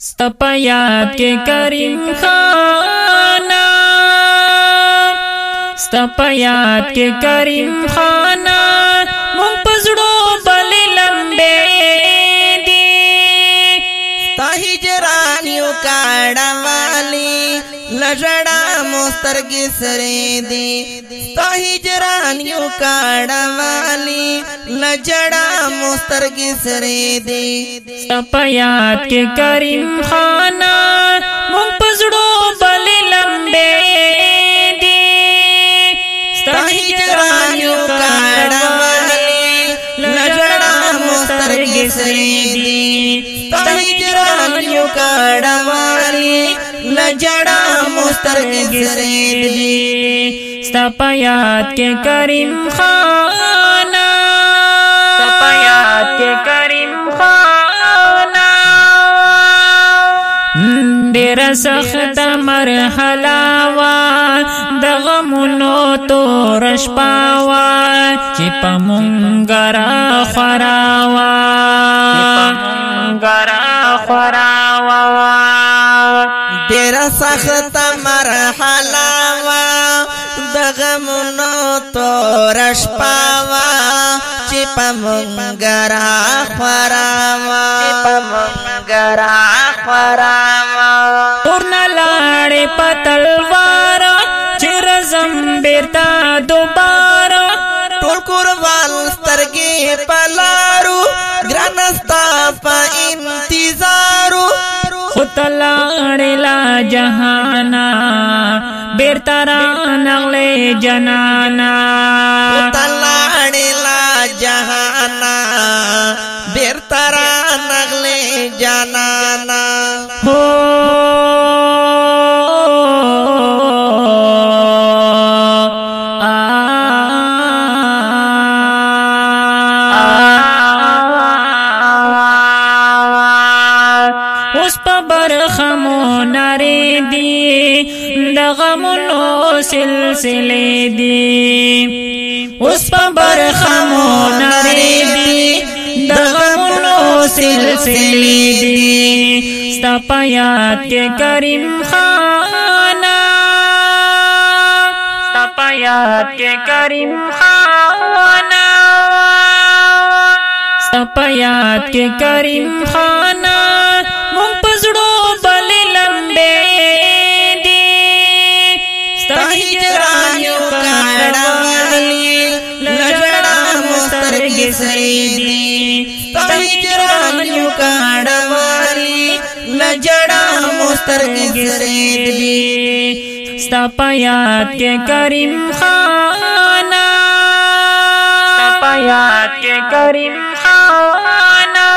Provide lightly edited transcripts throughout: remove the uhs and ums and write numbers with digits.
ستا یاد کے کریم خانہ ستا یاد کے کریم خانہ مونږ پزړو بل لمبے دی ستا هجران یو کاړه والی لژړا مسترګې سرې دی ستا هجران یو کاړه والی لژړا مسترګې سرې دی ستا یاد کے کریم خانہ مونږ پزړو بل لمبے دی ستا هجران یو کاړه والی لژړا مسترګې سرې دی ستا هجران یو کاړه والی لجڑا مسترګې سرې دی ستا یاد کے کریم خانہ ستا یاد کے کریم خانہ ډېر سخت مرحله وا د غمونو تور شپه وا چې په مونږ راخورا وا ډېر سخت مرحله وا د غمونو تور شپه وا چې په مونږ راخورا وا ورنه لاړې په تلوار چې رزم بیرته دوباره ټول کوروال سترګې په لارو ګرانه ستا په انتظارو خو ته لاړې لا جهانا بیرته رانغلې جنانا خو ته لاړې لا جهانا بیرته رانغلې جنانا سلسلے دی اس پا برخمو نری دی دغمونو سلسلے دی ستا پا یاد کے کریم خانہ ستا پا یاد کے کریم خانہ ستا پا یاد کے کریم خانہ مونږ پزړو بل لمبے هجران یو کاړه والی لژړا مسترګې سرې دی ستا هجران یو کاړه والی لژړا مسترګې سرې دی ستا په یاد کې کریم خانہ ستا په یاد کې کریم خانہ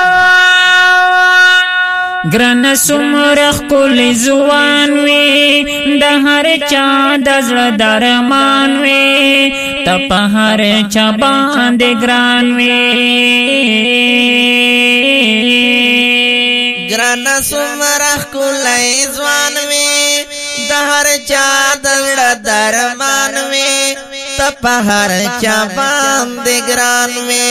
گران سمرخ کل زوان وی د هر چا د زړه درمان وی ته په هر چا باندې ګران وی گران سمرخ کل زوان وی د هر چا د زړه درمان وی ته په هر چا باندې ګران وی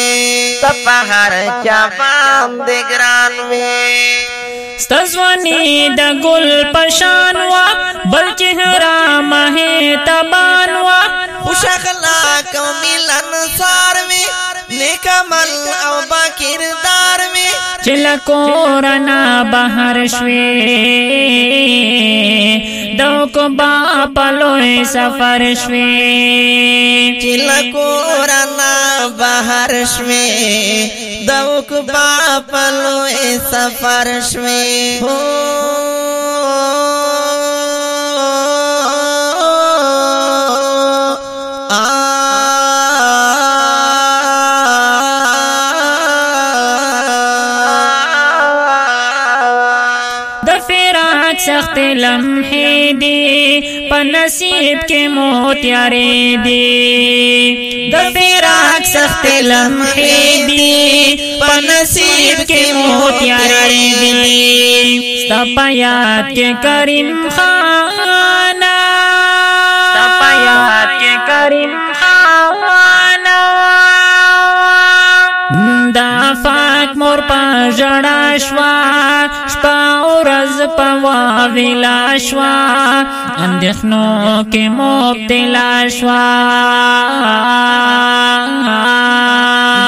ته په هر چا باندې ګران وی ستزوانی د گل پشان وا بل چهرا مه تبان وا خوش اخلاق او ملن سار وی نیک عمل او با کردار وی چل کورنا بهر شوی دو کو با پلوې سفر شوی چل کورنا بهر شوی دو کو با پلوې سفر شوی سخت لمحے دی پنصیب کے موتیارے دی د فراق سخت لمحے دی پنصیب کے موتیارے دی ستا په یاد کے کریم خانہ ستا په یاد کے کریم خانہ دا فاک مور پا جڑا شوا شپا ورځ ویلا شوا اندېښنو کې مبتلا شوا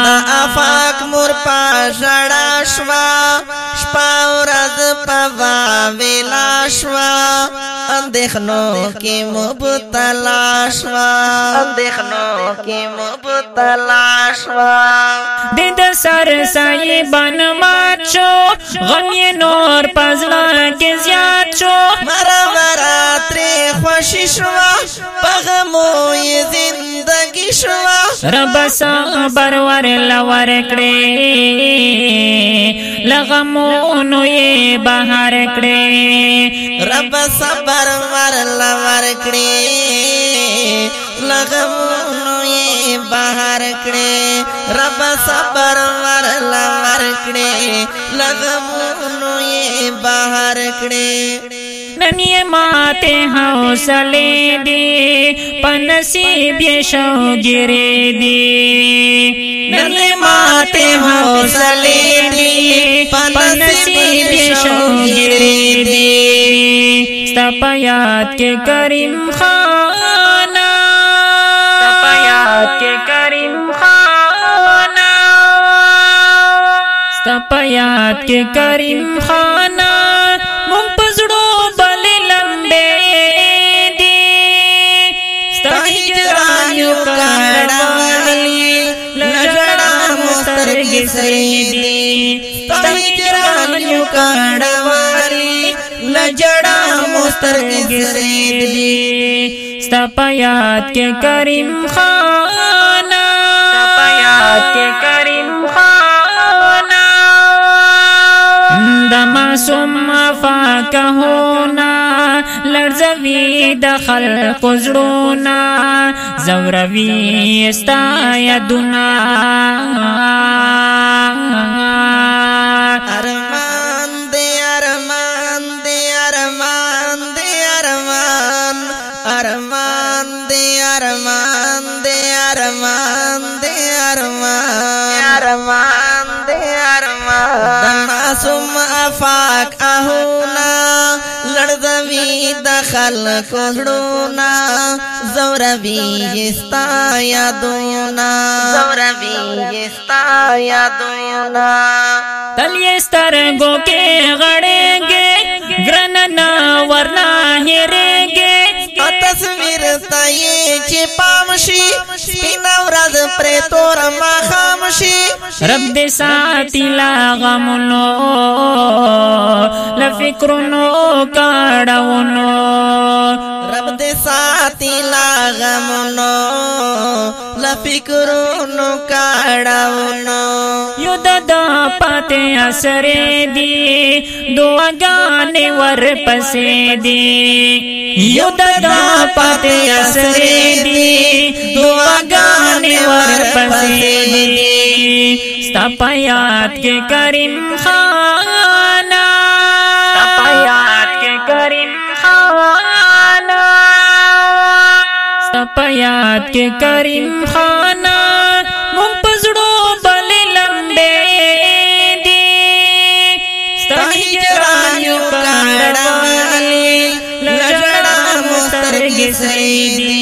د افاق مور په ژړا شوا شپه ورځ په ویلا شوا اندېښنو کې مبتلا شوا اندېښنو کې مبتلا شوا د سر سایه بن مات شو غم یې نور پزړه کې زیات شو مرا ترې خوشي شوا په غمو یې زندګي شوا رب صبر ورله ورکړې لغمونو یې بهر کړې رب صبر ورله ورکړې لغمونو یې بهر کړې رب صبر ورله ورکړې لغمونو یې بهر کړې نن یې ماته حوصلې دي په نصیب یې شوګیرې دي نن یې ماته حوصلې دي په نصیب یې شوګیرې دي ستا په یاد کې کریم خانا ستا په یاد کې کریم خانا ستا په یاد کې کریم خانا مونږ په زړو بلې لمبې دي ستا هجران یو کړهوالی لژړا مو سترګې سرې دي ستا هجران یو کړهوالی لژړا مو سترګې سرې دي ستا په یاد کې کریم خانا ستا په یاد کې کریم خانا د معصوم افاقه ہونا لړزوي د خلق زړونا زوروي ستا یادونا ارمان دې ارمان دې ارمان دې ارمان ارمان دې ارمان دې ارمان دې ارمان ارمان دې ارمان د معصوم افاق اهونا لړزوي د خلق زړونا زوروي ستا یادونا زوروي ستا یادونا تل یې سترګو کې غړېږي ګرانه نه ورنه هېرېږي تصویر ته یې چې پام شي سپینه ورځ پرې توره ماښام شي رب دې ساتي له غمونو له فکرونو کاڼونو رب دې ساتي له غمونو له فکرونو کاڼونو یو د پاتې اسرې دي دعاګانې ورپسې دي یو د پاتې اسرې دي دعاګانې ورپسې دي ستا په یاد کې کریم خانا ستا په یاد کې کریم خانا ستا په یاد کې کریم خانا مونږ په زړو بلې لمبې دي ستا هجران یو کړهوالی لژړا مو سترګې سرې دي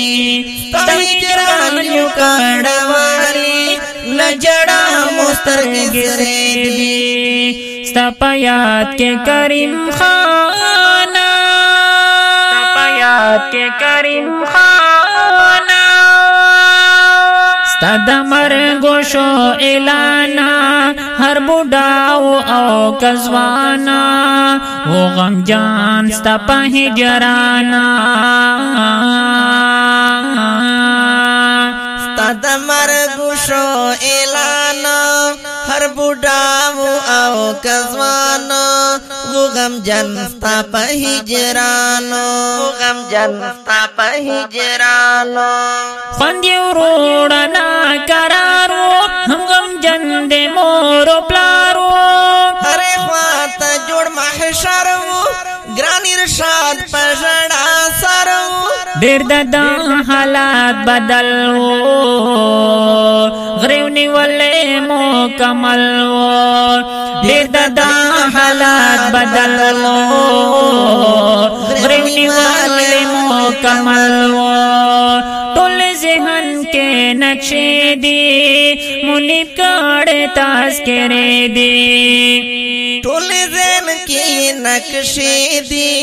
ستا هجران یو کړهوالی لژړا مو سترګې سرې دي ستا په یاد کې کریم خانا ستا په یاد کې کریم خانا ستا د مرګو شو اعلانا هر بوډاو او کزوانا و غمجان ستا په هجرانا ستا د مرګو شو اعلانا هر بوډاو او کزوانو و غمجن ستا په هجرانو غمجن ستا په هجرانو خوند یې وروړه ناکرارو هم غمجن د مور و پلارو هرې خواته جوړ محشر و ګران ارشاد په ژړا سر و ډېر د حالات بدل و غریو نیولې مکمل و ډېر د حالات بدل و نقشې دی منیب کړه تذکرې دی ټول ذهن کې نقشې دی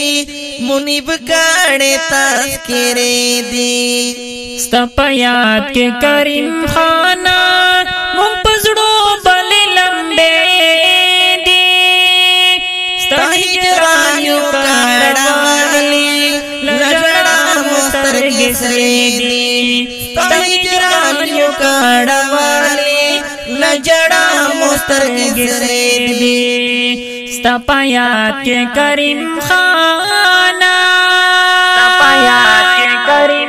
منیب کړه تذکرې دی ستا په یاد کې کریم خانا مونږ په زړه بلې لمبې دي ستا هجران یو کړهوالی لجړه مسترګې سرې دي ستا هجران یو کړهوالی لجړه مسترګې سرې دي ستا په یاد کې کریم خانا ستا په یاد کې کریم